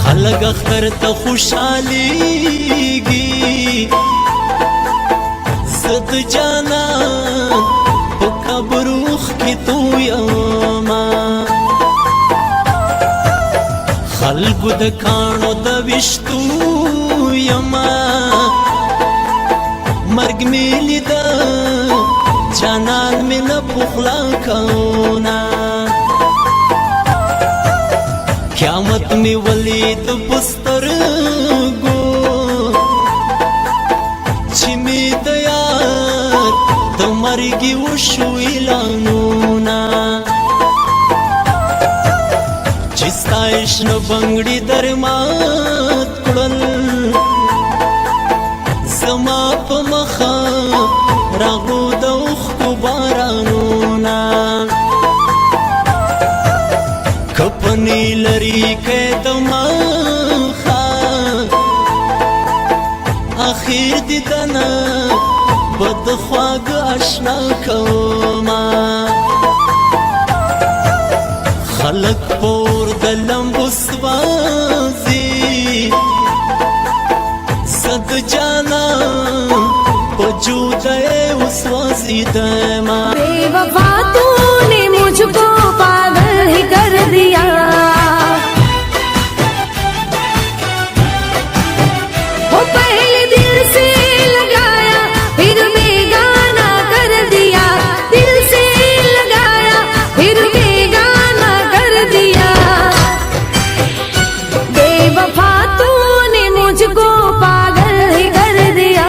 خلق اختر ته خوشحالیږي زد جانان په قبروخ کې تو یما خلقو د کاڼو د وشتو یما مرګ مې لیده جانان مې نه پخلا کونا قیامت می ولید بسترگو چی می دیار تو مرگی وشو اعلانونا چی ستایش نو بنگڑی در مات کڑل زما پا مخا راغو دوخ کو بارانونا کپنی لری که دماخا آخیر دیدنا بدخواگ اشنا کوما خلق پور دلم بسوازی صد جانا پجوده اسوازی دما